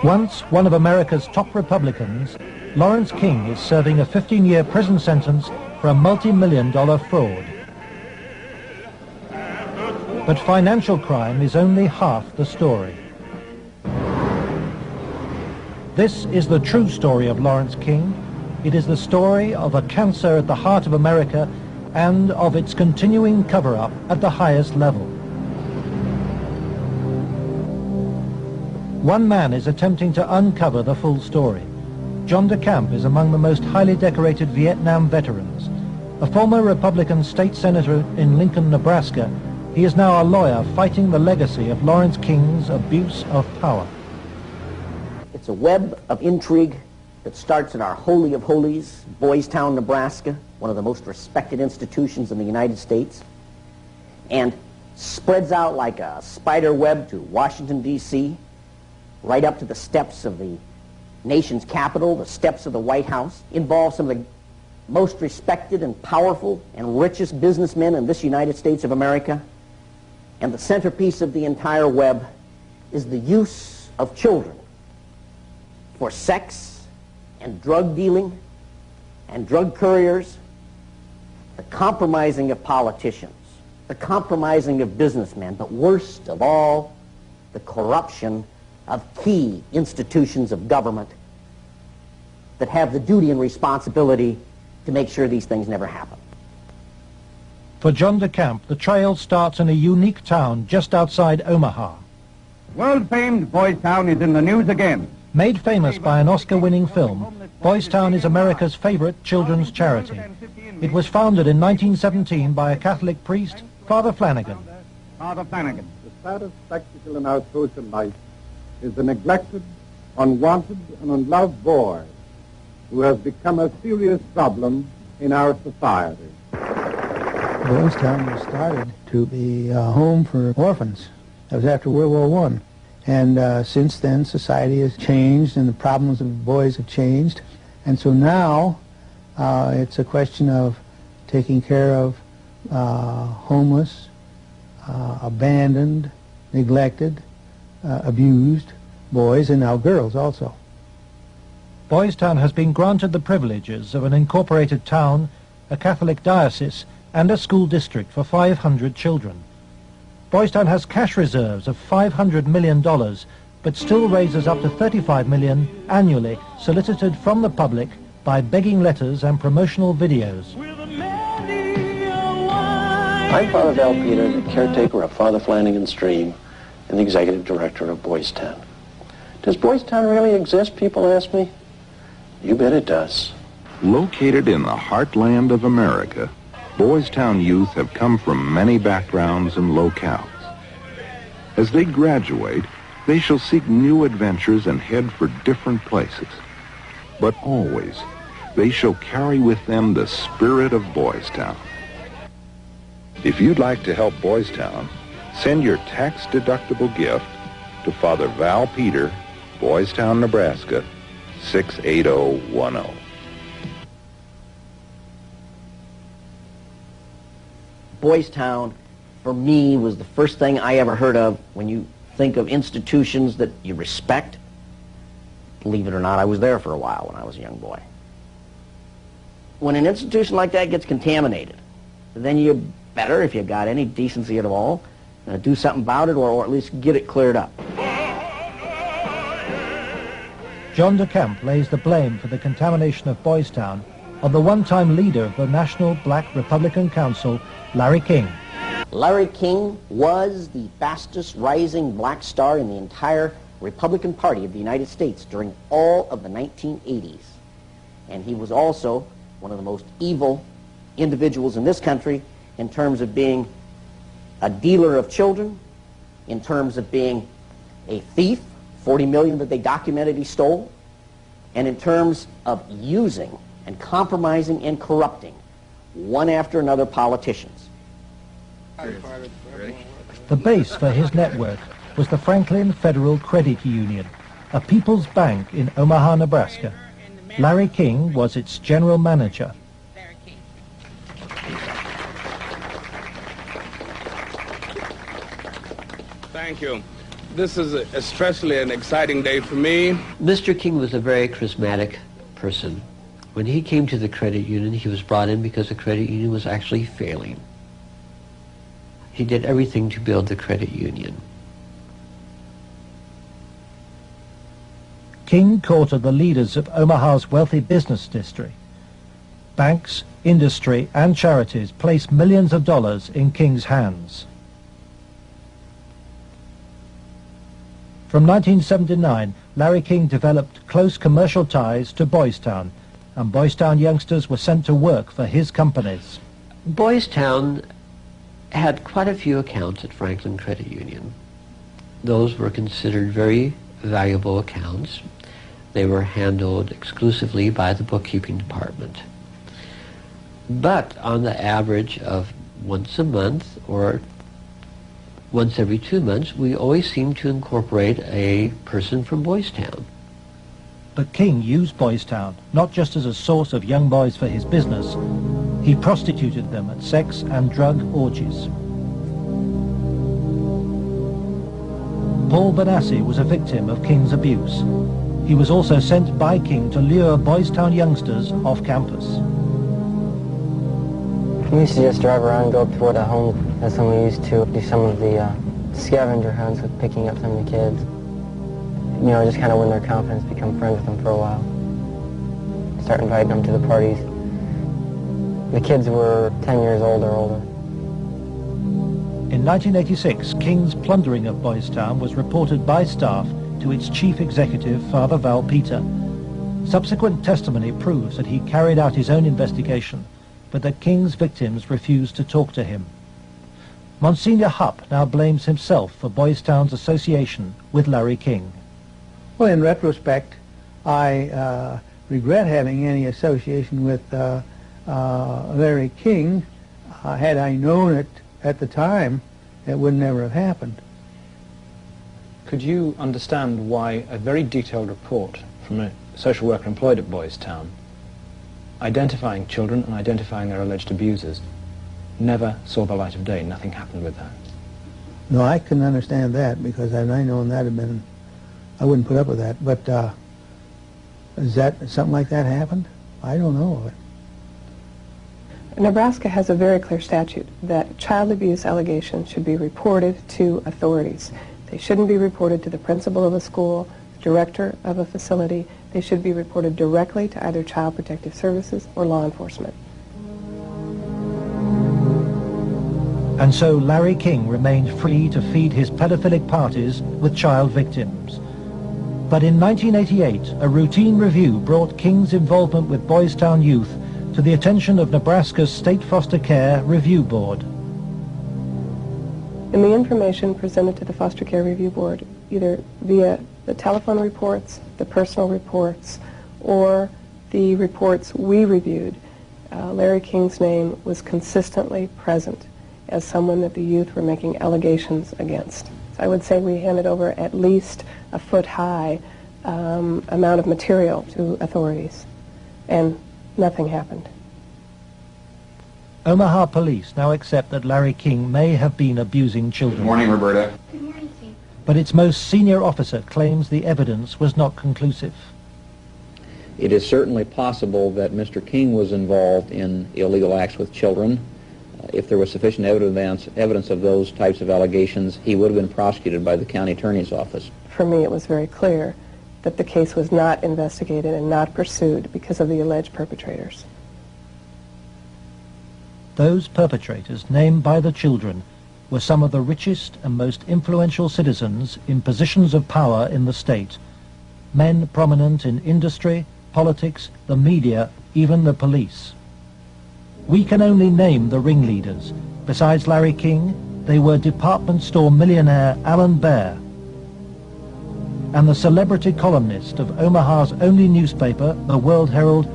Once one of America's top Republicans, Lawrence King is serving a 15-year prison sentence for a multi-million-dollar fraud. But financial crime is only half the story. This is the true story of Lawrence King. It is the story of a cancer at the heart of America and of its continuing cover-up at the highest level. One man is attempting to uncover the full story. John DeCamp is among the most highly decorated Vietnam veterans. A former Republican state senator in Lincoln, Nebraska, he is now a lawyer fighting the legacy of Lawrence King's abuse of power. It's a web of intrigue that starts at our Holy of Holies, Boys Town, Nebraska, one of the most respected institutions in the United States, and spreads out like a spider web to Washington, D.C., right up to the steps of the nation's capital, the steps of the White House, involves some of the most respected and powerful and richest businessmen in this United States of America. And the centerpiece of the entire web is the use of children for sex and drug dealing and drug couriers, the compromising of politicians, the compromising of businessmen, but worst of all, the corruption of key institutions of government that have the duty and responsibility to make sure these things never happen. For John DeCamp, the trail starts in a unique town just outside Omaha. World-famed Boys Town is in the news again. Made famous by an Oscar-winning film, Boys Town is America's favorite children's charity. It was founded in 1917 by a Catholic priest, Father Flanagan. Father Flanagan. The saddest spectacle in our social life is the neglected, unwanted, and unloved boy who has become a serious problem in our society. Boys Town was started to be a home for orphans. That was after World War I. And since then, society has changed and the problems of boys have changed. And so now it's a question of taking care of homeless, abandoned, neglected, abused boys, and now girls also. Boys Town has been granted the privileges of an incorporated town, a Catholic diocese, and a school district for 500 children. Boys Town has cash reserves of $500 million, but still raises up to $35 million annually, solicited from the public by begging letters and promotional videos. I'm Father Val Peter, the caretaker of Father Flanagan's Stream and the executive director of Boys Town. Does Boys Town really exist, people ask me? You bet it does. Located in the heartland of America, Boys Town youth have come from many backgrounds and locales. As they graduate, they shall seek new adventures and head for different places. But always, they shall carry with them the spirit of Boys Town. If you'd like to help Boys Town, send your tax-deductible gift to Father Val Peter, Boys Town, Nebraska, 68010. Boys Town, for me, was the first thing I ever heard of when you think of institutions that you respect. Believe it or not, I was there for a while when I was a young boy. When an institution like that gets contaminated, then you better, if you got any decency at all, do something about it, or at least get it cleared up. John DeCamp lays the blame for the contamination of Boys Town of the one-time leader of the National Black Republican Council, Larry King. Larry King was the fastest rising black star in the entire Republican Party of the United States during all of the 1980s. And he was also one of the most evil individuals in this country in terms of being a dealer of children, in terms of being a thief, 40 million that they documented he stole, and in terms of using and compromising and corrupting one after another politicians. The base for his network was the Franklin Federal Credit Union, a people's bank in Omaha, Nebraska. Larry King was its general manager. Thank you. This is especially an exciting day for me. Mr. King was a very charismatic person. When he came to the credit union, he was brought in because the credit union was actually failing. He did everything to build the credit union. King courted the leaders of Omaha's wealthy business district. Banks, industry, and charities placed millions of dollars in King's hands. From 1979, Larry King developed close commercial ties to Boys Town, and Boys Town youngsters were sent to work for his companies. Boys Town had quite a few accounts at Franklin Credit Union. Those were considered very valuable accounts. They were handled exclusively by the bookkeeping department. But on the average of once a month or once every 2 months, we always seemed to incorporate a person from Boys Town. But King used Boys Town not just as a source of young boys for his business. He prostituted them at sex and drug orgies. Paul Benassi was a victim of King's abuse. He was also sent by King to lure Boys Town youngsters off campus. We used to just drive around and go up toward a home, and then we used to do some of the scavenger hunts with picking up some of the kids. You know, just kind of win their confidence, become friends with them for a while. Start inviting them to the parties. The kids were 10 years old or older. In 1986, King's plundering of Boys Town was reported by staff to its chief executive, Father Val Peter. Subsequent testimony proves that he carried out his own investigation, but that King's victims refused to talk to him. Monsignor Hupp now blames himself for Boys Town's association with Larry King. Well, in retrospect, I regret having any association with Larry King. Had I known it at the time, it would never have happened. Could you understand why a very detailed report from a social worker employed at Boys Town, identifying children and identifying their alleged abusers, never saw the light of day? Nothing happened with that. No, I can understand that, because had I known that had been, I wouldn't put up with that. But is that something like that happened? I don't know of it. Nebraska has a very clear statute that child abuse allegations should be reported to authorities. They shouldn't be reported to the principal of a school, the director of a facility. They should be reported directly to either Child Protective Services or law enforcement. And so Larry King remained free to feed his pedophilic parties with child victims. But in 1988, a routine review brought King's involvement with Boys Town youth to the attention of Nebraska's State Foster Care Review Board. In the information presented to the Foster Care Review Board, either via the telephone reports, the personal reports, or the reports we reviewed, Larry King's name was consistently present as someone that the youth were making allegations against. So I would say we handed over at least a foot-high amount of material to authorities, and nothing happened. Omaha police now accept that Larry King may have been abusing children. Good morning, Roberta. Good morning, Steve. But its most senior officer claims the evidence was not conclusive. It is certainly possible that Mr. King was involved in illegal acts with children. If there was sufficient evidence of those types of allegations, he would have been prosecuted by the county attorney's office. For me, it was very clear that the case was not investigated and not pursued because of the alleged perpetrators. those perpetrators named by the children were some of the richest and most influential citizens in positions of power in the state, men prominent in industry, politics, the media, even the police. We can only name the ringleaders. Besides Larry King, they were department store millionaire Alan Baer and the celebrity columnist of Omaha's only newspaper, the World Herald,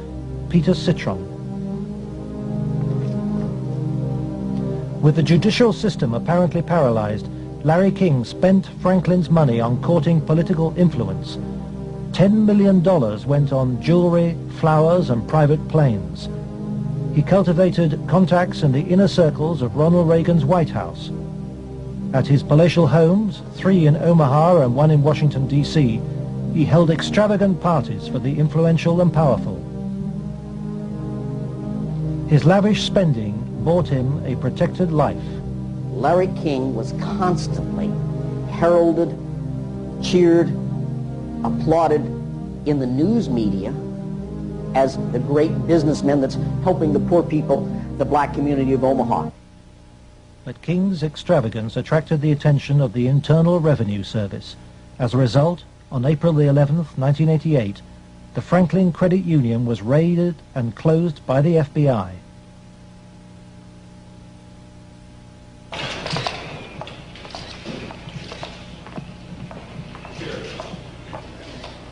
Peter Citron. With the judicial system apparently paralyzed, Larry King spent Franklin's money on courting political influence. $10 million went on jewelry, flowers, and private planes. He cultivated contacts in the inner circles of Ronald Reagan's White House. At his palatial homes, 3 in Omaha and 1 in Washington, D.C., he held extravagant parties for the influential and powerful. His lavish spending bought him a protected life. Larry King was constantly heralded, cheered, applauded in the news media as the great businessman that's helping the poor people, the black community of Omaha. But King's extravagance attracted the attention of the Internal Revenue Service. As a result, on April the 11th, 1988, the Franklin Credit Union was raided and closed by the FBI.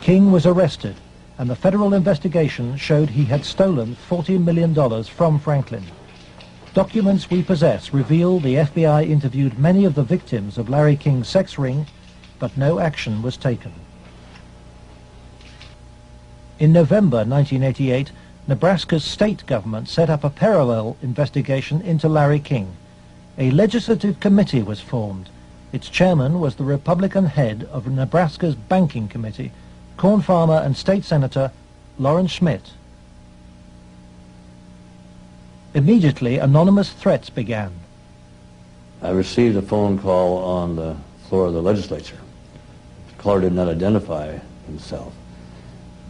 King was arrested, and the federal investigation showed he had stolen $40 million from Franklin. Documents we possess reveal the FBI interviewed many of the victims of Larry King's sex ring, but no action was taken. In November 1988, Nebraska's state government set up a parallel investigation into Larry King. A legislative committee was formed. Its chairman was the Republican head of Nebraska's Banking Committee, corn farmer and state senator Lawrence Schmidt. Immediately, anonymous threats began. I received a phone call on the floor of the legislature. The caller did not identify himself,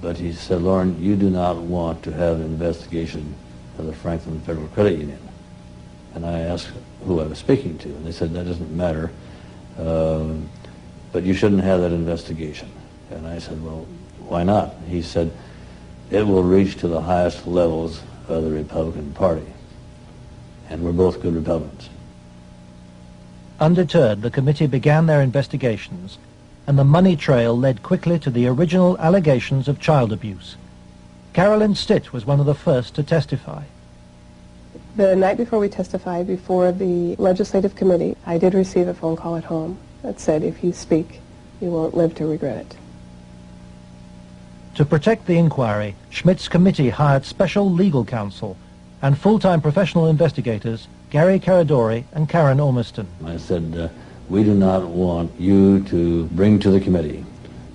but he said, "Lauren, you do not want to have an investigation of the Franklin Federal Credit Union." And I asked who I was speaking to, and they said, "That doesn't matter, but you shouldn't have that investigation." And I said, "Well, why not?" He said, "It will reach to the highest levels of the Republican Party, and we're both good Republicans." Undeterred, the committee began their investigations, and the money trail led quickly to the original allegations of child abuse. Carolyn Stitt was one of the first to testify. The night before we testified before the legislative committee, I did receive a phone call at home that said, "If you speak, you won't live to regret it." To protect the inquiry, Schmidt's committee hired special legal counsel and full-time professional investigators Gary Caradori and Karen Ormiston. I said, "We do not want you to bring to the committee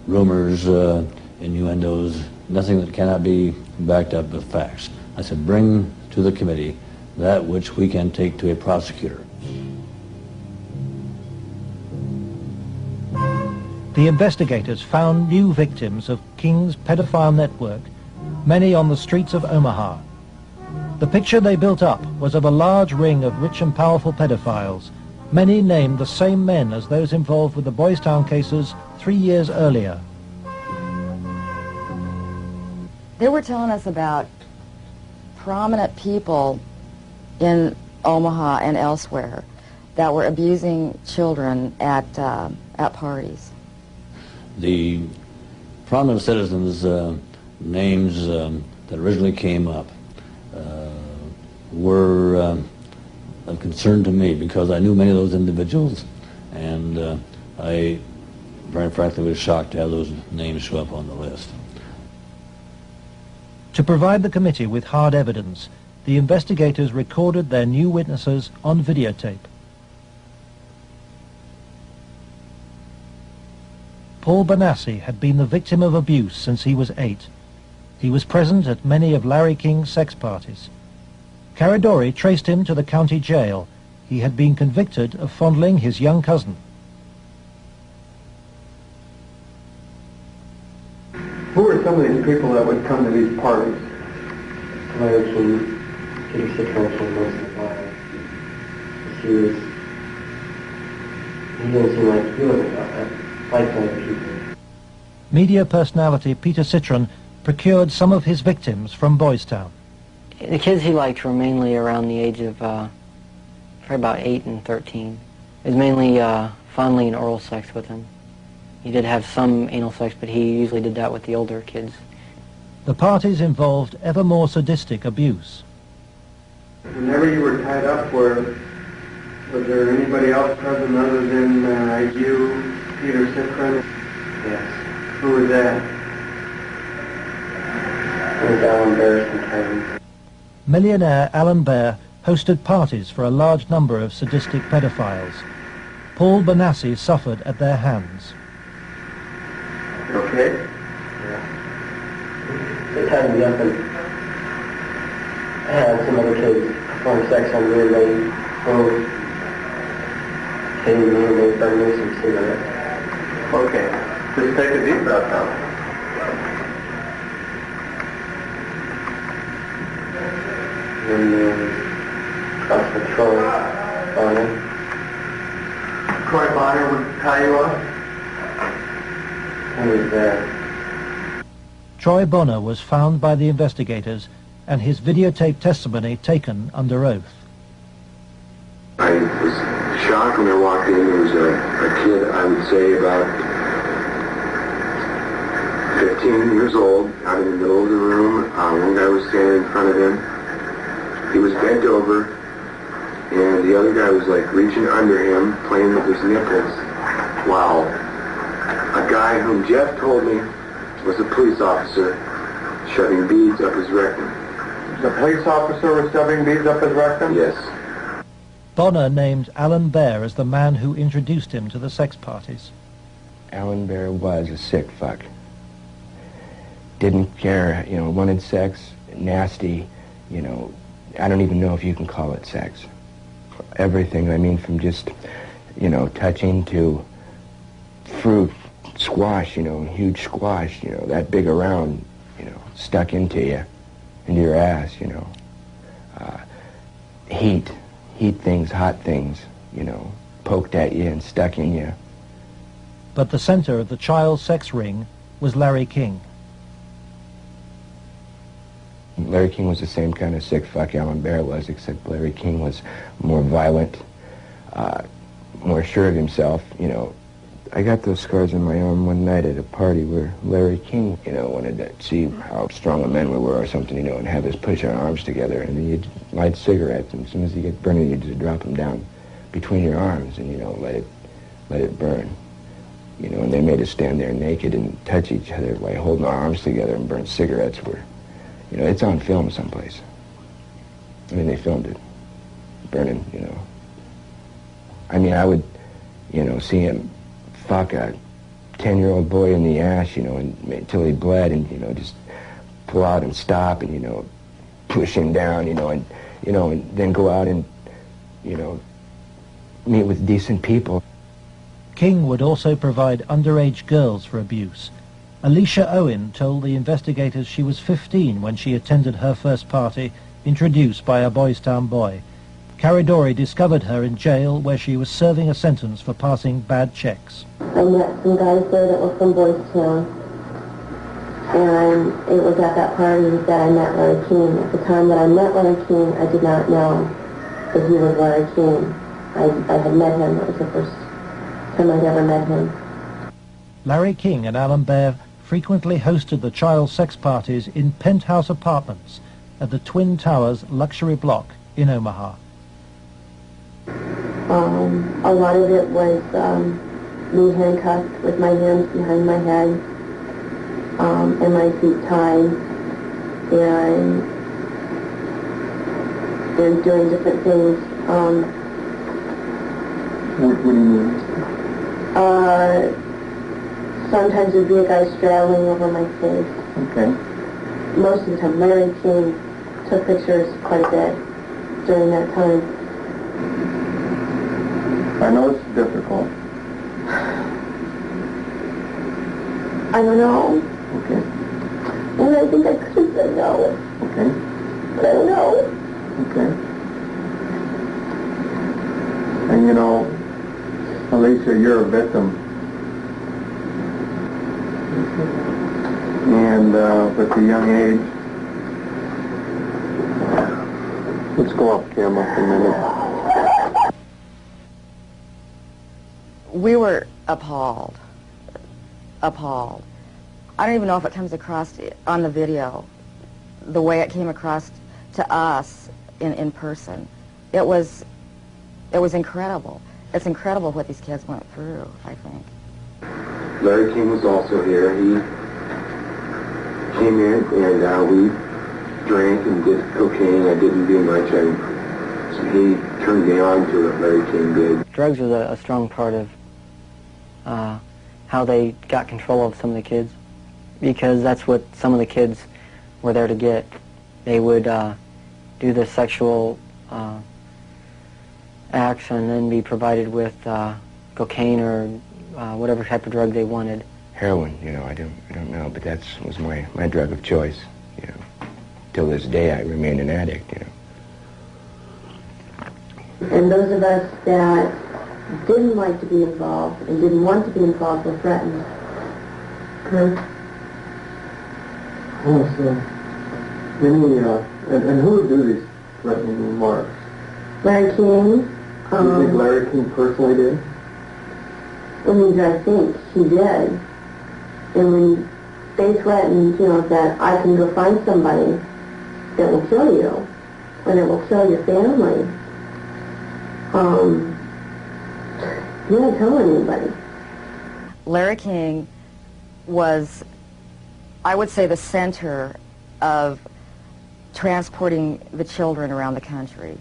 rumors, innuendos, nothing that cannot be backed up with facts." I said, "Bring to the committee that which we can take to a prosecutor." The investigators found new victims of King's pedophile network, many on the streets of Omaha. The picture they built up was of a large ring of rich and powerful pedophiles, many named the same men as those involved with the Boys Town cases 3 years earlier. They were telling us about prominent people in Omaha and elsewhere that were abusing children at parties. The prominent citizens' names that originally came up were of concern to me because I knew many of those individuals, and I very frankly was shocked to have those names show up on the list. To provide the committee with hard evidence, the investigators recorded their new witnesses on videotape. Paul Bonassi had been the victim of abuse since he was 8. He was present at many of Larry King's sex parties. Caradori traced him to the county jail. He had been convicted of fondling his young cousin. Who are some of these people that would come to these parties? I actually get a situation most of the time. He didn't seem like he wasn't like other people. Media personality Peter Citron procured some of his victims from Boys Town. The kids he liked were mainly around the age of probably about 8 and 13. It was mainly fondling and oral sex with them. He did have some anal sex, but he usually did that with the older kids. The parties involved ever more sadistic abuse. Whenever you were tied up, was there anybody else present other than you, Peter Citron? Yes. Who was that? It was Alan Bear's cousin. Millionaire Alan Bear hosted parties for a large number of sadistic pedophiles. Paul Benassi suffered at their hands. You okay? Yeah. They tied me up and I had some other kids perform sex on me and they both paid me and they burned me some cigarettes. Okay. Just take a deep breath now. And across the Troy Bonner. Troy Bonner would tie you up? He was there. Troy Bonner was found by the investigators and his videotaped testimony taken under oath. I was shocked when I walked in. There was a kid, I would say about 15 years old, out in the middle of the room. One guy was standing in front of him. He was bent over, and the other guy was like reaching under him, playing with his nipples, while a guy whom Jeff told me was a police officer shoving beads up his rectum. The police officer was shoving beads up his rectum? Yes. Bonner named Alan Bear as the man who introduced him to the sex parties. Alan Bear was a sick fuck. Didn't care, wanted sex, nasty, I don't even know if you can call it sex. Everything, from just, touching to fruit, squash, huge squash, that big around, stuck into you, into your ass, heat things, hot things, poked at you and stuck in you. But the center of the child sex ring was Larry King. Larry King was the same kind of sick fuck Alan Bear was, except Larry King was more violent, more sure of himself, I got those scars on my arm one night at a party where Larry King, wanted to see how strong a man we were or something, and have us push our arms together, and then you'd light cigarettes, and as soon as you get burning, you just drop them down between your arms and, let it burn. And they made us stand there naked and touch each other by holding our arms together and burn cigarettes where, it's on film someplace. They filmed it, burning, I would, see him fuck a 10-year-old boy in the ass, until he bled, and, just pull out and stop, and, push him down, and then go out and, meet with decent people. King would also provide underage girls for abuse. Alicia Owen told the investigators she was 15 when she attended her first party, introduced by a Boys Town boy. Caridori discovered her in jail where she was serving a sentence for passing bad checks. I met some guys there that were from Boys Town, and it was at that party that I met Larry King. At the time that I met Larry King, I did not know that he was Larry King. I had met him. It was the first time I'd ever met him. Larry King and Alan Bear frequently hosted the child sex parties in penthouse apartments at the Twin Towers luxury block in Omaha. A lot of it was me handcuffed with my hands behind my head and my feet tied and doing different things. What do you mean? Sometimes there'd be a guy straddling over my face. Okay. Most of the time, Larry King took pictures quite a bit during that time. I know it's difficult. I don't know. Okay. And I think I could have said no. Okay. But I don't know. Okay. that you're a victim. And with a young age. Let's go off camera for a minute. We were appalled. Appalled. I don't even know if it comes across on the video the way it came across to us in person. It was incredible. It's incredible what these kids went through, I think. Larry King was also here. He came in and we drank and did cocaine. I didn't do much. He turned me on to it, Larry King did. Drugs was a strong part of how they got control of some of the kids, because that's what some of the kids were there to get. They would do the sexual acts and then be provided with cocaine or whatever type of drug they wanted. Heroin, I don't know, but that was my drug of choice. Till this day, I remain an addict. And those of us that didn't like to be involved and didn't want to be involved were threatened. Oh, so any, and who would do these threatening remarks? Larry King. Do you think Larry King personally did? I mean, I think he did. And when they threatened, that I can go find somebody that will kill you, or that will kill your family, he didn't tell anybody. Larry King was, I would say, the center of transporting the children around the country.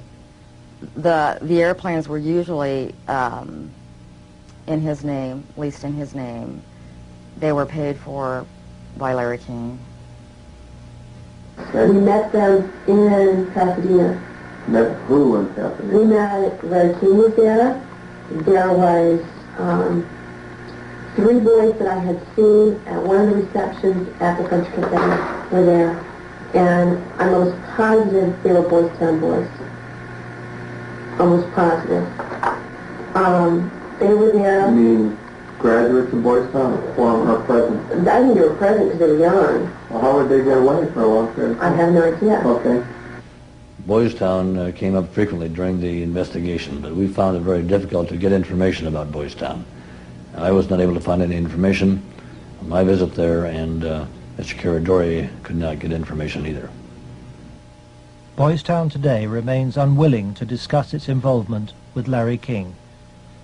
The airplanes were usually in his name, at least in his name. They were paid for by Larry King. We met them in Pasadena. Met who in Pasadena? We met, Larry King was there. There was 3 boys that I had seen at one of the receptions at the French Cafe were there. And I'm almost positive they were Boys Town boys. Almost positive. They were there. You mean graduates of Boys Town or present? I think they were present because they were young. Well, how would they get away for a long period of time? I have no idea. Okay. Boys Town came up frequently during the investigation, but we found it very difficult to get information about Boys Town. I was not able to find any information on my visit there, and Mr. Caradori could not get information either. Boys Town today remains unwilling to discuss its involvement with Larry King.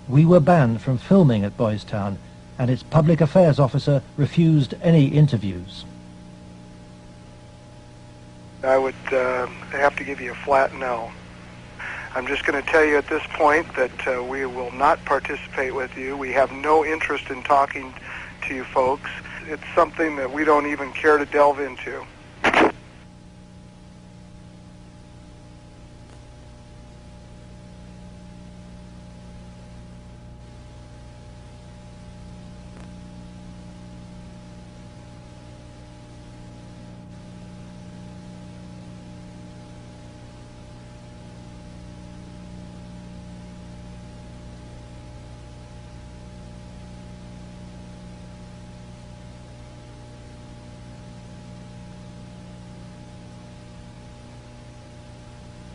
We were banned from filming at Boys Town, and its public affairs officer refused any interviews. I would have to give you a flat no. I'm just going to tell you at this point that we will not participate with you. We have no interest in talking to you folks. It's something that we don't even care to delve into.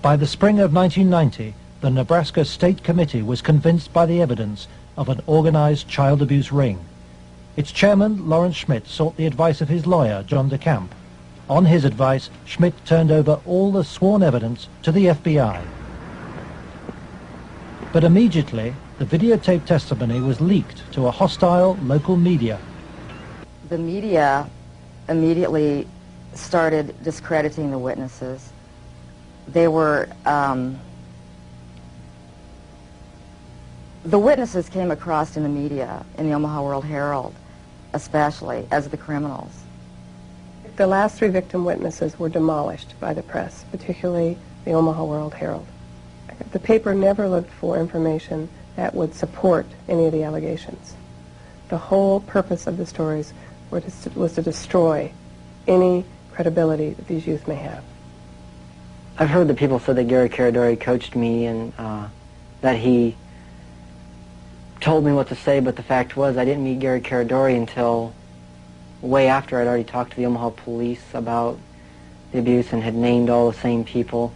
By the spring of 1990, the Nebraska State Committee was convinced by the evidence of an organized child abuse ring. Its chairman, Lawrence Schmidt, sought the advice of his lawyer, John DeCamp. On his advice, Schmidt turned over all the sworn evidence to the FBI. But immediately, the videotaped testimony was leaked to a hostile local media. The media immediately started discrediting the witnesses. They were, the witnesses came across in the media, in the Omaha World Herald, especially, as the criminals. The last 3 victim witnesses were demolished by the press, particularly the Omaha World Herald. The paper never looked for information that would support any of the allegations. The whole purpose of the stories was to destroy any credibility that these youth may have. I've heard that people said that Gary Caradori coached me and that he told me what to say, but the fact was I didn't meet Gary Caradori until way after I'd already talked to the Omaha police about the abuse and had named all the same people.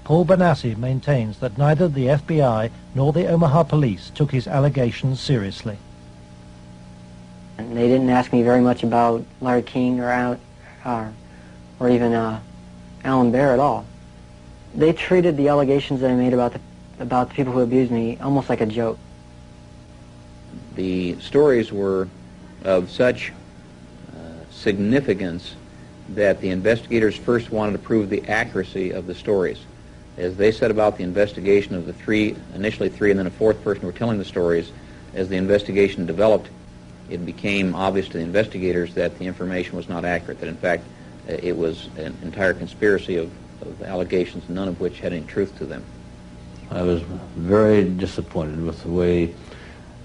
Paul Benassi maintains that neither the FBI nor the Omaha police took his allegations seriously. And they didn't ask me very much about Larry King or even Alan Baer at all. They treated the allegations that I made about the people who abused me almost like a joke. The stories were of such significance that the investigators first wanted to prove the accuracy of the stories. As they set about the investigation of the three, initially three, and then a fourth person who were telling the stories, as the investigation developed, it became obvious to the investigators that the information was not accurate, that in fact it was an entire conspiracy of allegations, none of which had any truth to them. I was very disappointed with the way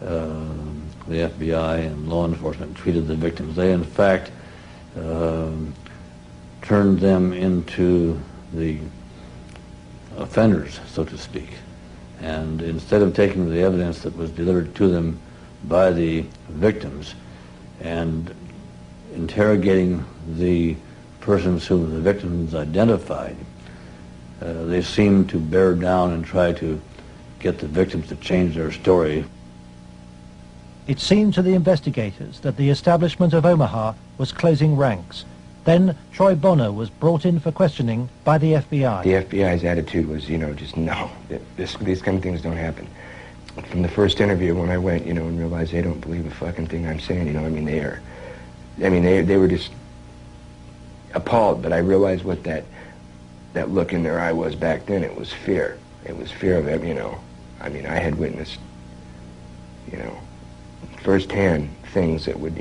the FBI and law enforcement treated the victims. They, in fact, turned them into the offenders, so to speak. And instead of taking the evidence that was delivered to them by the victims and interrogating the persons whom the victims identified, they seemed to bear down and try to get the victims to change their story. It seemed to the investigators that the establishment of Omaha was closing ranks. Then Troy Bonner was brought in for questioning by the FBI. The FBI's attitude was, just no, these kind of things don't happen. From the first interview when I went, and realized they don't believe a fucking thing I'm saying, they were just appalled, but I realized what that look in their eye was back then. It was fear. It was fear of it, I had witnessed, firsthand things that would,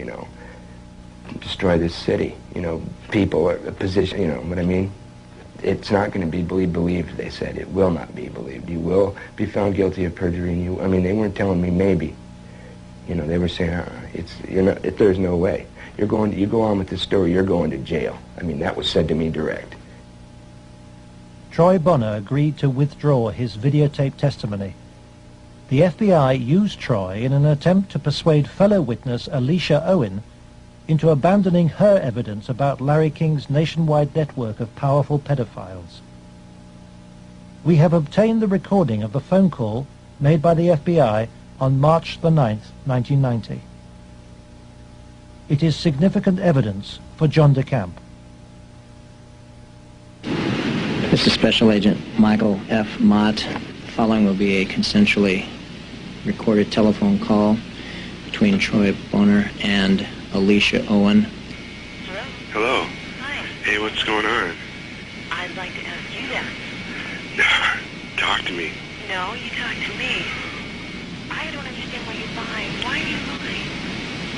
destroy this city, people, a position, what I mean? It's not going to be believed, they said. It will not be believed. You will be found guilty of perjury, and they weren't telling me maybe. They were saying, there's no way. You go on with this story, you're going to jail. That was said to me direct. Troy Bonner agreed to withdraw his videotape testimony. The FBI used Troy in an attempt to persuade fellow witness Alicia Owen into abandoning her evidence about Larry King's nationwide network of powerful pedophiles. We have obtained the recording of the phone call made by the FBI on March the 9th, 1990. It is significant evidence for John DeCamp. This is Special Agent Michael F. Mott. Following will be a consensually recorded telephone call between Troy Bonner and Alicia Owen. Hello. Hi. Hey, what's going on? I'd like to ask you that. Talk to me. No, you talk to me. I don't understand why you're lying. Why are you lying?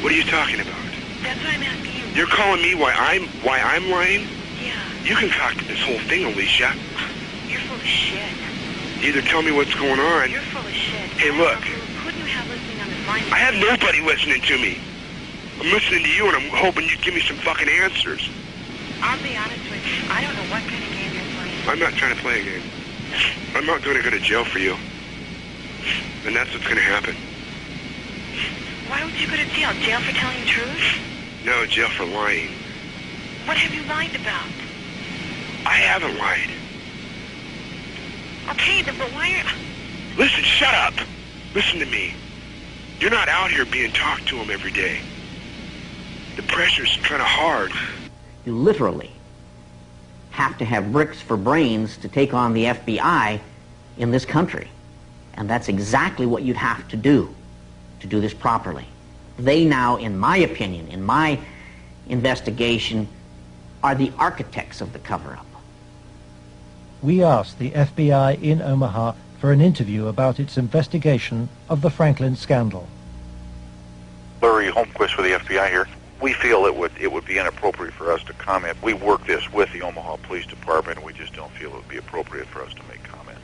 What are you talking about? That's what I'm asking you. You're calling me why I'm lying? Yeah. You concocted this whole thing, Alicia. You're full of shit. Either tell me what's going on. You're full of shit. Hey, look. Who do you have listening on this line? I have nobody listening to me. I'm listening to you, and I'm hoping you'd give me some fucking answers. I'll be honest with you. I don't know what kind of game you're playing. I'm not trying to play a game. I'm not going to go to jail for you. And that's what's going to happen. Why would you go to jail? Jail for telling the truth? No, jail for lying. What have you lied about? I haven't lied. Okay, but why are... Listen, shut up. Listen to me. You're not out here being talked to them every day. The pressure's kind of hard. You literally have to have bricks for brains to take on the FBI in this country. And that's exactly what you'd have to do this properly. They now, in my opinion, in my investigation, are the architects of the cover-up. We asked the FBI in Omaha for an interview about its investigation of the Franklin scandal. Larry Holmquist with the FBI here. We feel it would be inappropriate for us to comment. We work this with the Omaha Police Department, and we just don't feel it would be appropriate for us to make comments.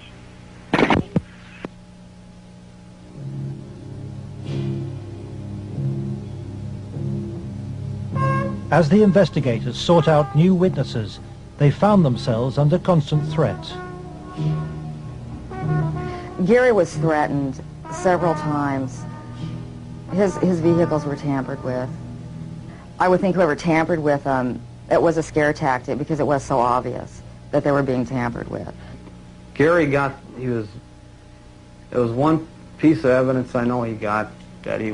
As the investigators sought out new witnesses, they found themselves under constant threat. Gary was threatened several times His vehicles were tampered with. I would think whoever tampered with them, it was a scare tactic because it was so obvious that they were being tampered with. Gary it was one piece of evidence I know he got that he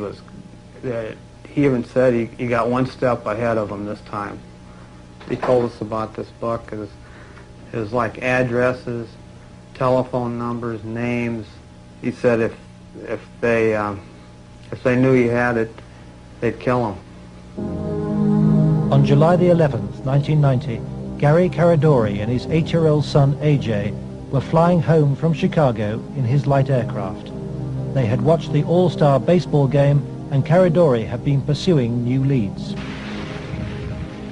even said he got one step ahead of him this time. He told us about this book. It was like addresses, telephone numbers, names. He said if they knew he had it, they'd kill him. On July the 11th, 1990, Gary Caradori and his 8-year-old son AJ were flying home from Chicago in his light aircraft. They had watched the All-Star baseball game, and Caradori had been pursuing new leads.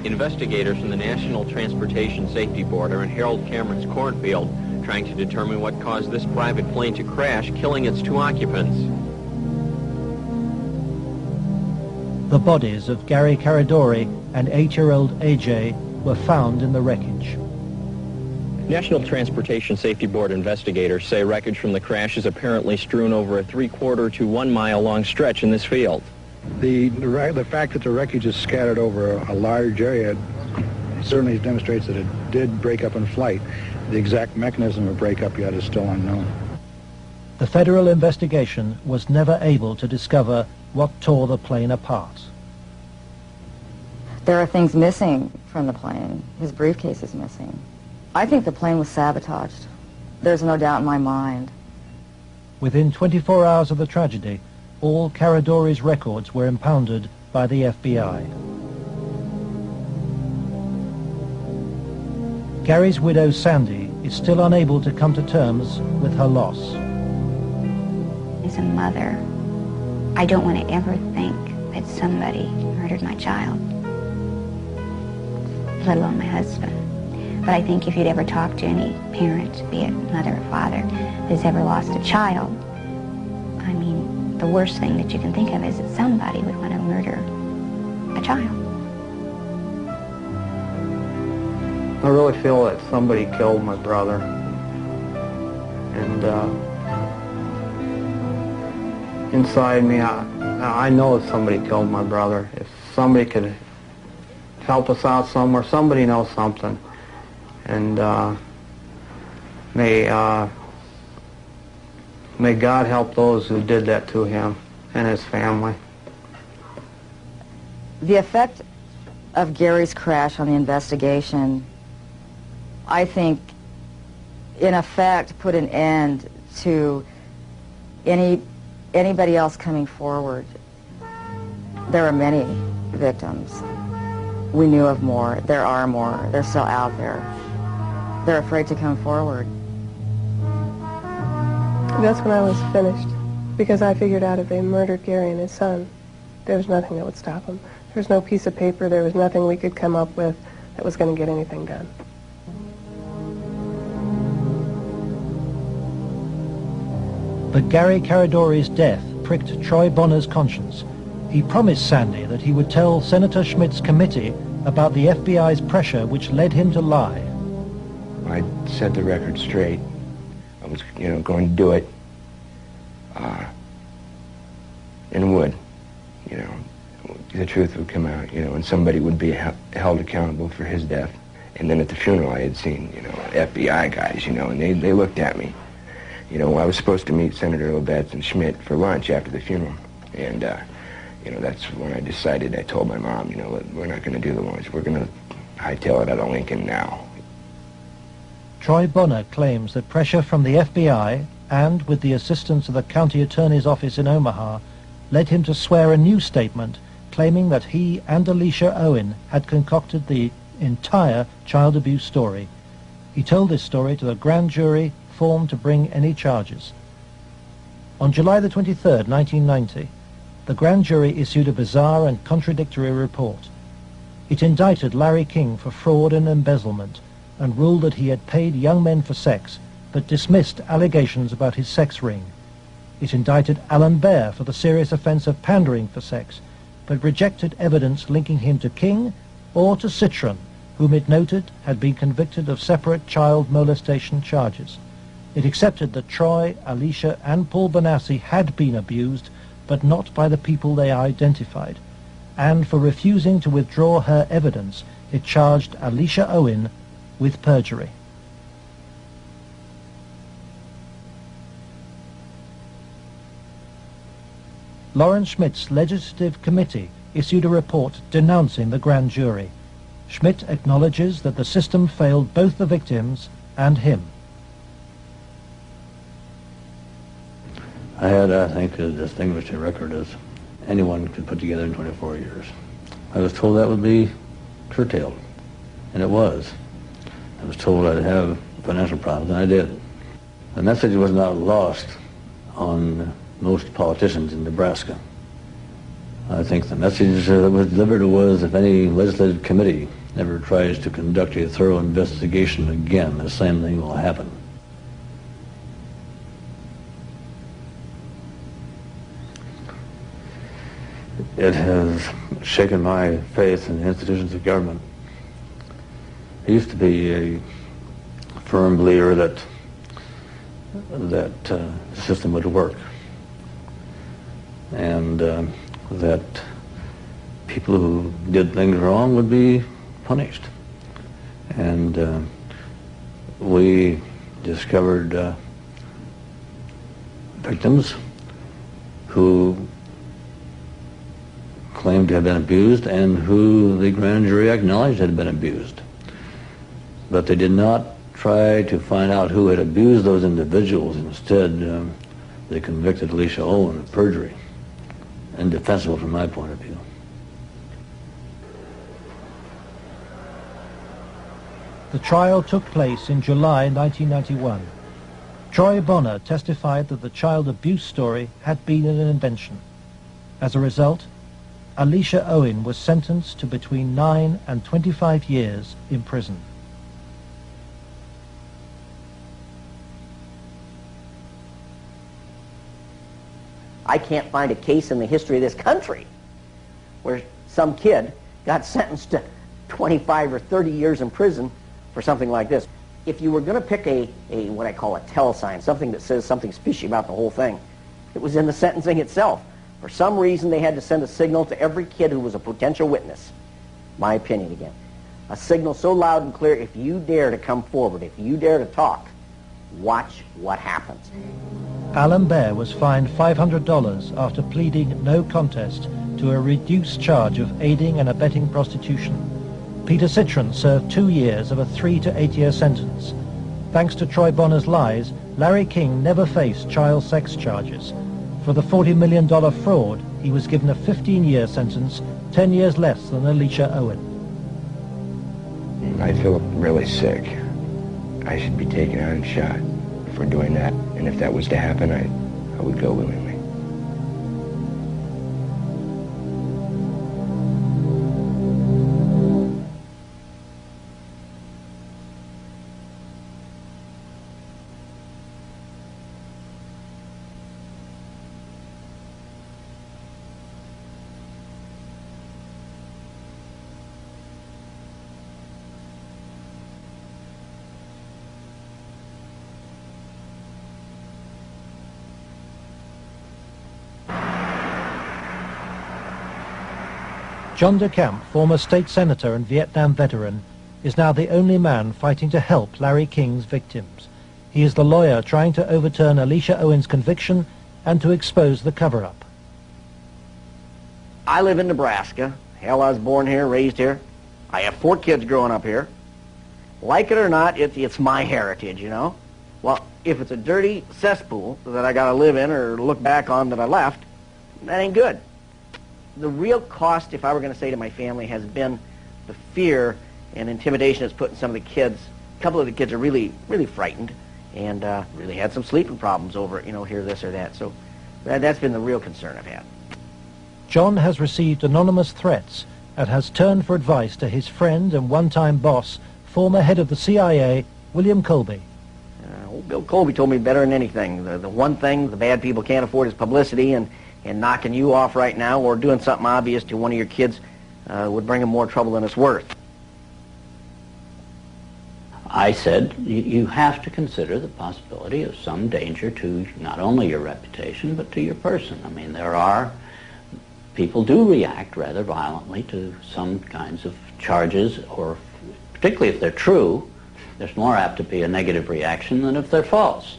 Investigators from the National Transportation Safety Board are in Harold Cameron's cornfield trying to determine what caused this private plane to crash, killing its 2 occupants. The bodies of Gary Caradori and 8-year-old AJ were found in the wreckage. National Transportation Safety Board investigators say wreckage from the crash is apparently strewn over a 3/4 to 1 mile long stretch in this field. The fact that the wreckage is scattered over a large area certainly demonstrates that it did break up in flight. The exact mechanism of breakup yet is still unknown. The federal investigation was never able to discover what tore the plane apart. There are things missing from the plane. His briefcase is missing. I think the plane was sabotaged. There's no doubt in my mind. Within 24 hours of the tragedy, all Caradori's records were impounded by the FBI. Gary's widow, Sandy, is still unable to come to terms with her loss. As a mother, I don't want to ever think that somebody murdered my child, let alone my husband. But I think if you'd ever talk to any parent, be it mother or father, that's ever lost a child, I mean, the worst thing that you can think of is that somebody would want to murder a child. I really feel that somebody killed my brother. And inside me, I know that somebody killed my brother. If somebody could help us out somewhere, somebody knows something. And may God help those who did that to him and his family. The effect of Gary's crash on the investigation, I think, in effect, put an end to anybody else coming forward. There are many victims. We knew of more. There are more. They're still out there. They're afraid to come forward. That's when I was finished, because I figured out if they murdered Gary and his son, there was nothing that would stop them. There was no piece of paper, there was nothing we could come up with that was going to get anything done. But Gary Caradori's death pricked Troy Bonner's conscience. He promised Sandy that he would tell Senator Schmidt's committee about the FBI's pressure which led him to lie. I set the record straight. I was, going to do it. And would, the truth would come out, and somebody would be held accountable for his death. And then at the funeral I had seen, FBI guys, and they looked at me. I was supposed to meet Senator Labetz and Schmidt for lunch after the funeral. And, that's when I decided, I told my mom, we're not going to do the lunch. We're going to hightail it out of Lincoln now. Troy Bonner claims that pressure from the FBI and with the assistance of the county attorney's office in Omaha led him to swear a new statement claiming that he and Alicia Owen had concocted the entire child abuse story. He told this story to the grand jury formed to bring any charges. On July the 23rd, 1990, the grand jury issued a bizarre and contradictory report. It indicted Larry King for fraud and embezzlement and ruled that he had paid young men for sex, but dismissed allegations about his sex ring. It indicted Alan Baer for the serious offense of pandering for sex, but rejected evidence linking him to King or to Citron, whom it noted had been convicted of separate child molestation charges. It accepted that Troy, Alicia, and Paul Bonassi had been abused, but not by the people they identified, and for refusing to withdraw her evidence, it charged Alicia Owen with perjury. Lawrence Schmidt's legislative committee issued a report denouncing the grand jury. Schmidt acknowledges that the system failed both the victims and him. I had, I think, as distinguished a record as anyone could put together in 24 years. I was told that would be curtailed, and it was. I was told I'd have financial problems, and I did. The message was not lost on most politicians in Nebraska. I think the message that was delivered was, if any legislative committee ever tries to conduct a thorough investigation again, the same thing will happen. It has shaken my faith in the institutions of government. I used to be a firm believer that the system would work, and that people who did things wrong would be punished. And we discovered victims who claimed to have been abused and who the grand jury acknowledged had been abused. But they did not try to find out who had abused those individuals. Instead, they convicted Alicia Owen of perjury. Indefensible from my point of view. The trial took place in July 1991. Troy Bonner testified that the child abuse story had been an invention. As a result, Alicia Owen was sentenced to between 9 and 25 years in prison. I can't find a case in the history of this country where some kid got sentenced to 25 or 30 years in prison for something like this. If you were going to pick a what I call a tell sign, something that says something fishy about the whole thing, it was in the sentencing itself. For some reason, they had to send a signal to every kid who was a potential witness. My opinion again. A signal so loud and clear, if you dare to come forward, if you dare to talk, watch what happens. Alan Baer was fined $500 after pleading no contest to a reduced charge of aiding and abetting prostitution. Peter Citron served 2 years of a 3 to 8 year sentence. Thanks to Troy Bonner's lies, Larry King never faced child sex charges. For the $40 million fraud, he was given a 15-year sentence, 10 years less than Alicia Owen. I feel really sick. I should be taken out and shot for doing that, and if that was to happen, I would go willingly. John DeCamp, former state senator and Vietnam veteran, is now the only man fighting to help Larry King's victims. He is the lawyer trying to overturn Alicia Owen's conviction and to expose the cover-up. I live in Nebraska. Hell, I was born here, raised here. I have 4 kids growing up here. Like it or not, it's my heritage, you know? Well, if it's a dirty cesspool that I got to live in or look back on that I left, that ain't good. The real cost, if I were going to say to my family, has been the fear and intimidation it's put in some of the kids. A couple of the kids are really, really frightened and really had some sleeping problems over it, you know, hear this or that. So that's been the real concern I've had. John has received anonymous threats and has turned for advice to his friend and one-time boss, former head of the CIA, William Colby. Old Bill Colby told me better than anything. The one thing the bad people can't afford is publicity, and knocking you off right now or doing something obvious to one of your kids would bring them more trouble than it's worth. I said, you have to consider the possibility of some danger to not only your reputation, but to your person. I mean, people do react rather violently to some kinds of charges, or particularly if they're true, there's more apt to be a negative reaction than if they're false.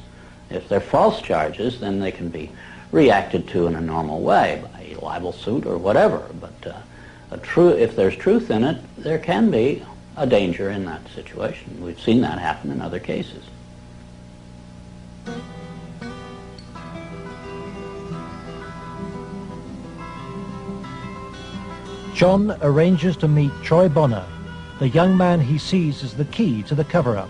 If they're false charges, then they can be reacted to in a normal way, by a libel suit or whatever. But if there's truth in it, there can be a danger in that situation. We've seen that happen in other cases. John arranges to meet Troy Bonner, the young man he sees as the key to the cover-up.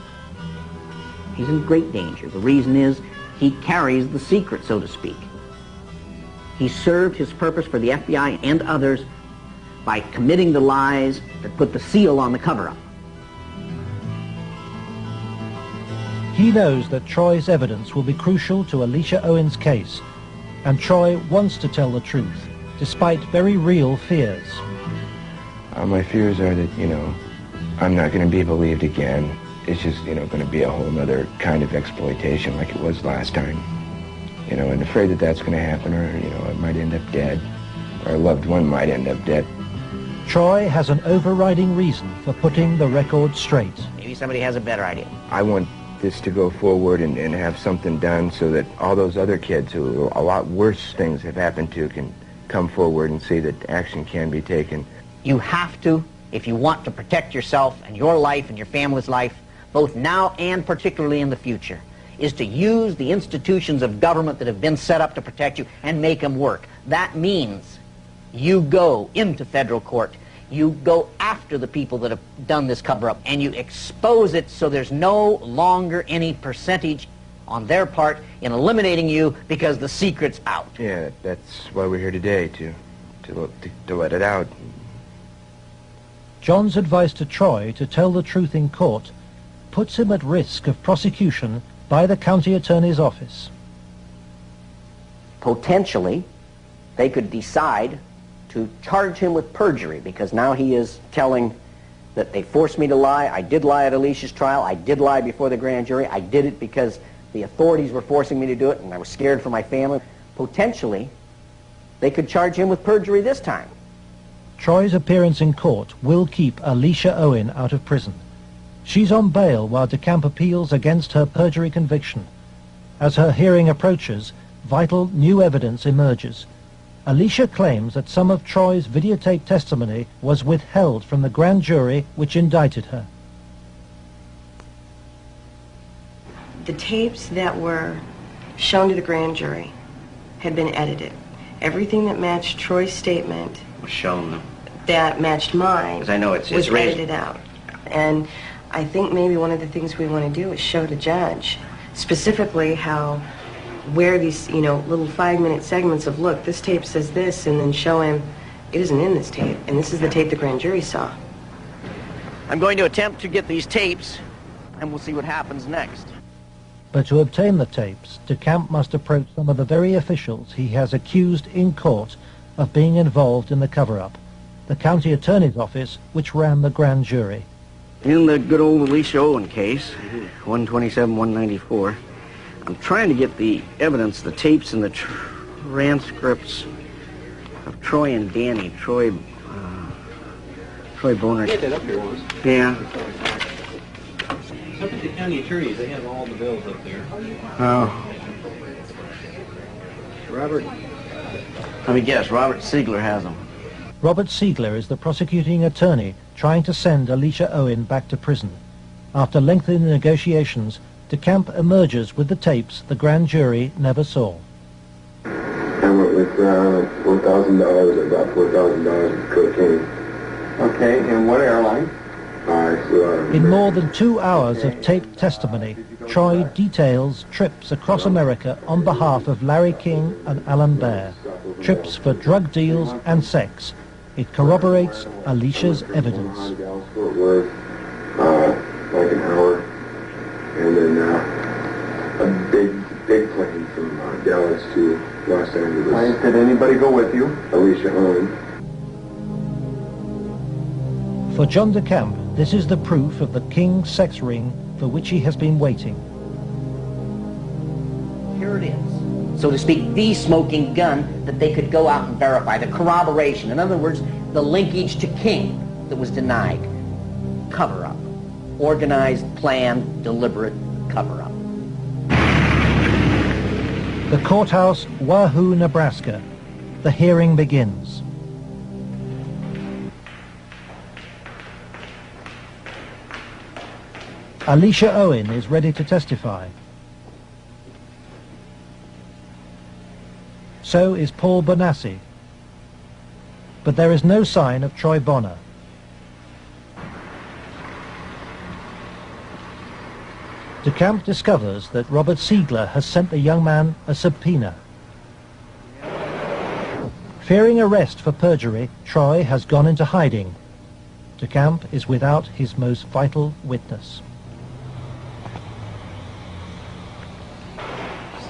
He's in great danger. The reason is he carries the secret, so to speak. He served his purpose for the FBI and others by committing the lies that put the seal on the cover-up. He knows that Troy's evidence will be crucial to Alicia Owen's case, and Troy wants to tell the truth, despite very real fears. My fears are that, I'm not going to be believed again. It's just, going to be a whole other kind of exploitation like it was last time. And afraid that that's going to happen, or, I might end up dead, or a loved one might end up dead. Troy has an overriding reason for putting the record straight. Maybe somebody has a better idea. I want this to go forward and have something done so that all those other kids who a lot worse things have happened to can come forward and see that action can be taken. You have to, if you want to protect yourself and your life and your family's life, both now and particularly in the future, is to use the institutions of government that have been set up to protect you and make them work. That means you go into federal court, you go after the people that have done this cover-up, and you expose it so there's no longer any percentage on their part in eliminating you because the secret's out. Yeah, that's why we're here today, to let it out. John's advice to Troy to tell the truth in court puts him at risk of prosecution by the county attorney's office. Potentially, they could decide to charge him with perjury, because now he is telling that they forced me to lie. I did lie at Alicia's trial. I did lie before the grand jury. I did it because the authorities were forcing me to do it, and I was scared for my family. Potentially, they could charge him with perjury this time. Troy's appearance in court will keep Alicia Owen out of prison. She's on bail while DeCamp appeals against her perjury conviction. As her hearing approaches, vital new evidence emerges. Alicia claims that some of Troy's videotaped testimony was withheld from the grand jury which indicted her. The tapes that were shown to the grand jury had been edited. Everything that matched Troy's statement Was shown. that matched mine 'Cause I know it's was raised. edited out. And I think maybe one of the things we want to do is show the judge specifically where these, little 5-minute segments of, look, this tape says this, and then show him it isn't in this tape, and this is the tape the grand jury saw. I'm going to attempt to get these tapes, and we'll see what happens next. But to obtain the tapes, DeCamp must approach some of the very officials he has accused in court of being involved in the cover-up, the county attorney's office which ran the grand jury. In the good old Alicia Owen case, 127-194, I'm trying to get the evidence, the tapes and the transcripts of Troy and Danny. Troy Bonner. Get that up here once. Yeah. It's up at the county attorneys. They have all the bills up there. Oh. Robert. Let me guess, Robert Siegler has them. Robert Siegler is the prosecuting attorney trying to send Alicia Owen back to prison. After lengthy negotiations, DeCamp emerges with the tapes the grand jury never saw. I went with $4,000, about $4,000 of cocaine. Okay, and what airline? In more than 2 hours of taped testimony, Troy details trips across America on behalf of Larry King and Alan Baer. Trips for drug deals and sex. It corroborates Alicia's evidence. Fort Worth, like an hour, and then a big plane from Dallas to Los Angeles. Did anybody go with you? Alicia Owen. For John DeCamp, This is the proof of the King sex ring for which he has been waiting. Here it is, so to speak, the smoking gun that they could go out and verify, the corroboration. In other words, the linkage to King that was denied. Cover-up. Organized, planned, deliberate cover-up. The courthouse, Wahoo, Nebraska. The hearing begins. Alicia Owen is ready to testify. So is Paul Bonassi. But there is no sign of Troy Bonner. DeCamp discovers that Robert Siegler has sent the young man a subpoena. Fearing arrest for perjury, Troy has gone into hiding. DeCamp is without his most vital witness.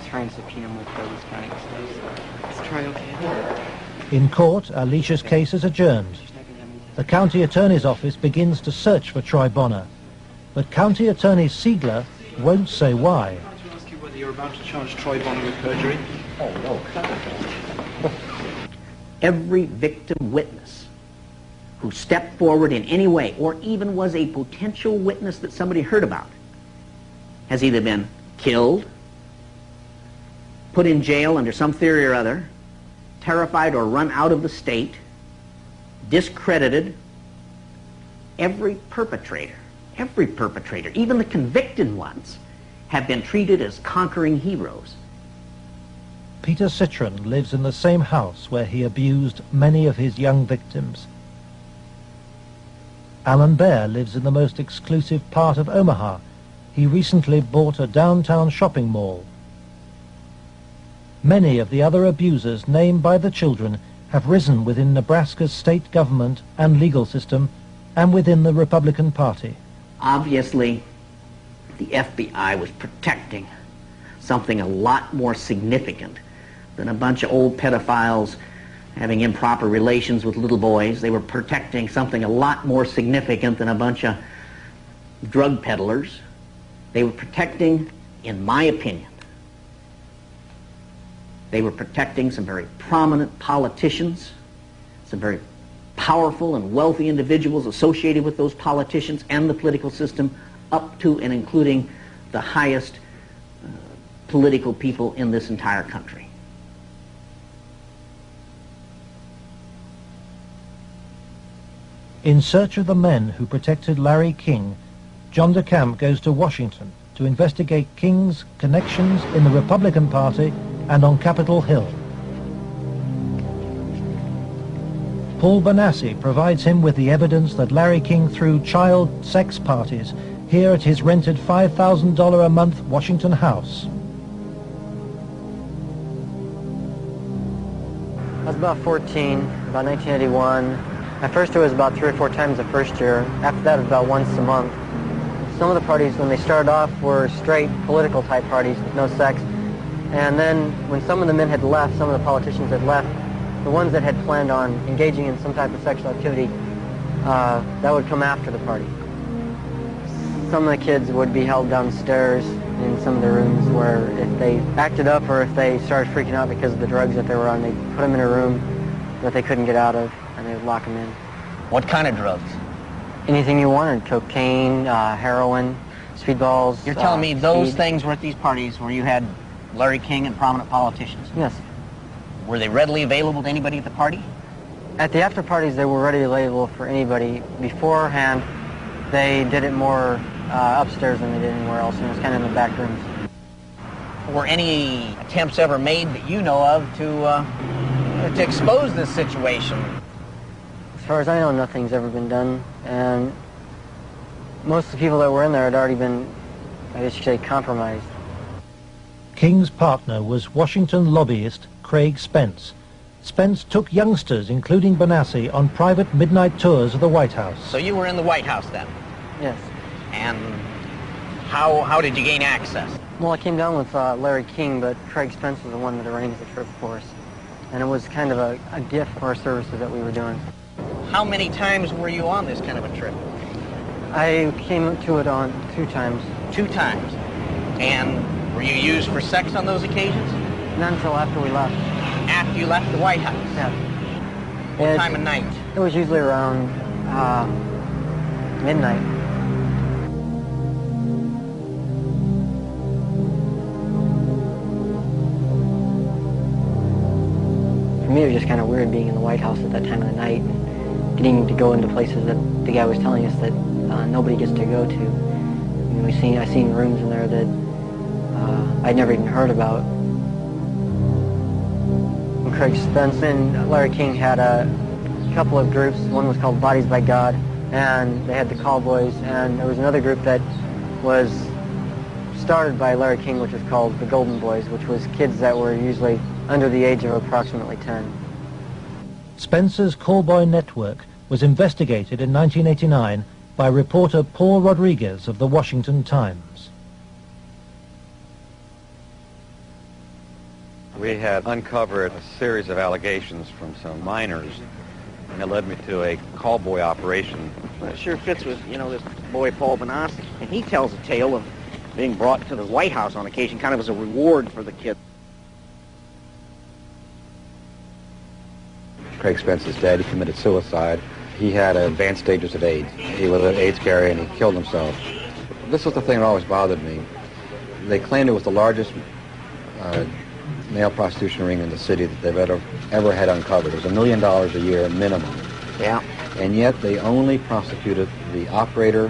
Try and subpoena him with this kind of stuff. Let's try, okay. In court, Alicia's case is adjourned. The county attorney's office begins to search for Troy Bonner, but County Attorney Siegler won't say why. I want to ask you whether you're about to charge Troy Bonner with perjury. Oh, no. Every victim witness who stepped forward in any way, or even was a potential witness that somebody heard about, has either been killed, put in jail under some theory or other, terrified or run out of the state, discredited. Every perpetrator, even the convicted ones, have been treated as conquering heroes. Peter Citron lives in the same house where he abused many of his young victims. Alan Bear lives in the most exclusive part of Omaha. He recently bought a downtown shopping mall. Many of the other abusers named by the children have risen within Nebraska's state government and legal system and within the Republican Party. Obviously, the FBI was protecting something a lot more significant than a bunch of old pedophiles having improper relations with little boys. They were protecting something a lot more significant than a bunch of drug peddlers. They were protecting, in my opinion, they were protecting some very prominent politicians, some very powerful and wealthy individuals associated with those politicians and the political system, up to and including the highest political people in this entire country. In search of the men who protected Larry King, John DeCamp goes to Washington to investigate King's connections in the Republican Party and on Capitol Hill. Paul Bonassi provides him with the evidence that Larry King threw child sex parties here at his rented $5,000 a month Washington house. I was about 14, about 1981. At first it was about 3 or 4 times the first year. After that it was about once a month. Some of the parties, when they started off, were straight political type parties with no sex. And then when some of the men had left, some of the politicians had left, the ones that had planned on engaging in some type of sexual activity, that would come after the party. Some of the kids would be held downstairs in some of the rooms where if they acted up or if they started freaking out because of the drugs that they were on, they'd put them in a room that they couldn't get out of, and they would lock them in. What kind of drugs? Anything you wanted: cocaine, heroin, speedballs. You're telling me those speed. things were at these parties where you had Larry King and prominent politicians? Yes. Were they readily available to anybody at the party? At the after parties, they were readily available for anybody. Beforehand, they did it more upstairs than they did anywhere else, and it was kind of in the back rooms. Were any attempts ever made that you know of to expose this situation? As far as I know, nothing's ever been done, and most of the people that were in there had already been, I guess you could say, compromised. King's partner was Washington lobbyist Craig Spence. Spence took youngsters, including Bonassi, on private midnight tours of the White House. So you were in the White House then? Yes. And how did you gain access? Well, I came down with Larry King, but Craig Spence was the one that arranged the trip for us. And it was kind of a gift for our services that we were doing. How many times were you on this kind of a trip? I came to it on 2 times. 2 times. And were you used for sex on those occasions? Not until after we left. After you left the White House? Yeah. What time of night? It was usually around midnight. For me, it was just kind of weird being in the White House at that time of the night and getting to go into places that the guy was telling us that nobody gets to go to. I mean, I seen rooms in there that I'd never even heard about. Craig Spence and Larry King had a couple of groups. One was called Bodies by God, and they had the Cowboys, and there was another group that was started by Larry King, which was called the Golden Boys, which was kids that were usually under the age of approximately 10. Spencer's callboy network was investigated in 1989 by reporter Paul Rodriguez of the Washington Times. We had uncovered a series of allegations from some minors, and it led me to a callboy operation. Well, it sure fits with, this boy Paul Benassi. And he tells a tale of being brought to the White House on occasion, kind of as a reward for the kid. Craig Spence's dad, he committed suicide. He had advanced stages of AIDS. He was an AIDS carrier, and he killed himself. This was the thing that always bothered me. They claimed it was the largest male prostitution ring in the city that they've ever had uncovered. It was $1 million a year minimum. Yeah. And yet they only prosecuted the operator,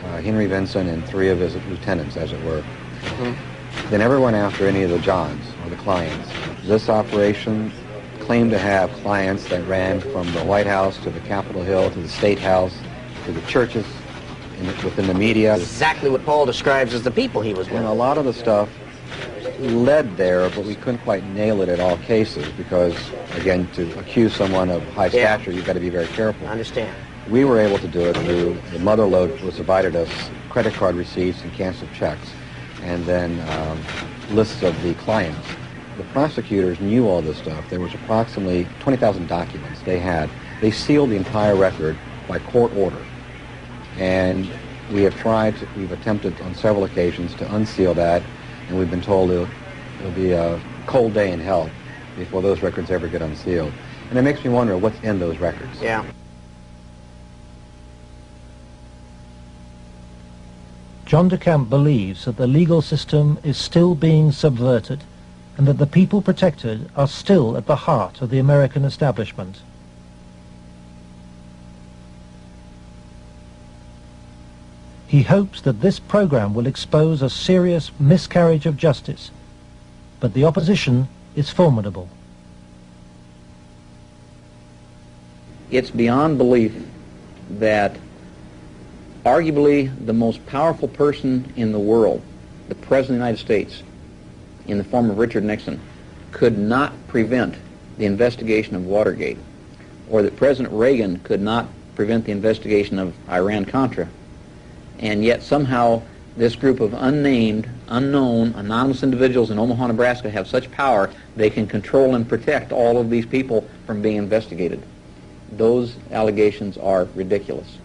Henry Vinson, and 3 of his lieutenants, as it were. Mm-hmm. They never went after any of the Johns or the clients. This operation claimed to have clients that ran from the White House to the Capitol Hill to the State House to the churches within the media. Exactly what Paul describes as the people he was with. And a lot of the stuff led there, but we couldn't quite nail it at all cases because, again, to accuse someone of high stature, you've got to be very careful. I understand. We were able to do it through the mother lode was provided us credit card receipts and canceled checks, and then lists of the clients. The prosecutors knew all this stuff. There was approximately 20,000 documents they had. They sealed the entire record by court order, and we've attempted on several occasions to unseal that, and we've been told it'll be a cold day in hell before those records ever get unsealed. And it makes me wonder what's in those records. Yeah. John DeCamp believes that the legal system is still being subverted and that the people protected are still at the heart of the American establishment. He hopes that this program will expose a serious miscarriage of justice, but the opposition is formidable. It's beyond belief that arguably the most powerful person in the world, the President of the United States, in the form of Richard Nixon, could not prevent the investigation of Watergate, or that President Reagan could not prevent the investigation of Iran-Contra. And yet somehow this group of unnamed, unknown, anonymous individuals in Omaha, Nebraska have such power they can control and protect all of these people from being investigated. Those allegations are ridiculous.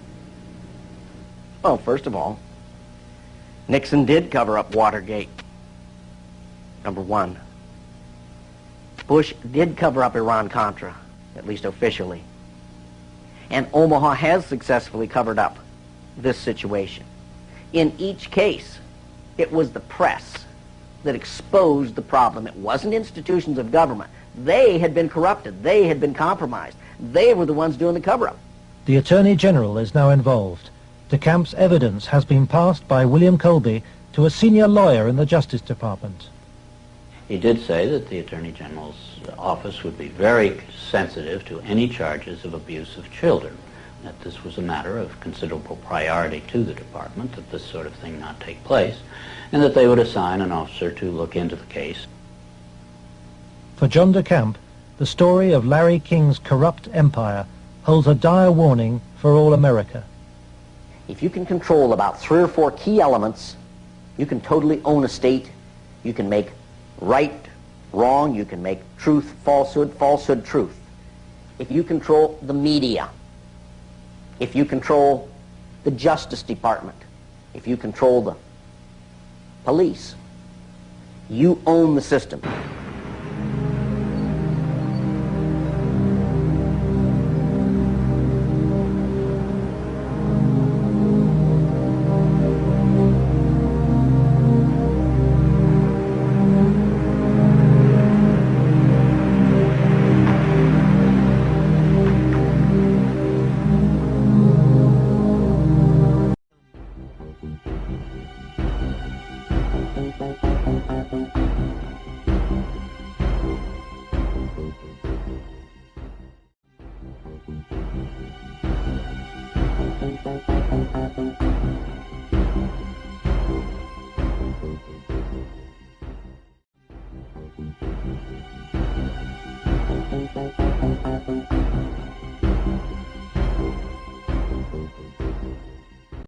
Well, first of all, Nixon did cover up Watergate. Number one. Bush did cover up Iran-Contra, at least officially. And Omaha has successfully covered up this situation. In each case, it was the press that exposed the problem. It wasn't institutions of government. They had been corrupted. They had been compromised. They were the ones doing the cover-up. The Attorney General is now involved. DeCamp's evidence has been passed by William Colby to a senior lawyer in the Justice Department. He did say that the Attorney General's office would be very sensitive to any charges of abuse of children, that this was a matter of considerable priority to the department, that this sort of thing not take place, and that they would assign an officer to look into the case. For John DeCamp, the story of Larry King's corrupt empire holds a dire warning for all America. If you can control about 3 or 4 key elements, you can totally own a state. You can make right wrong. You can make truth falsehood, falsehood truth. If you control the media, if you control the Justice Department, if you control the police, you own the system.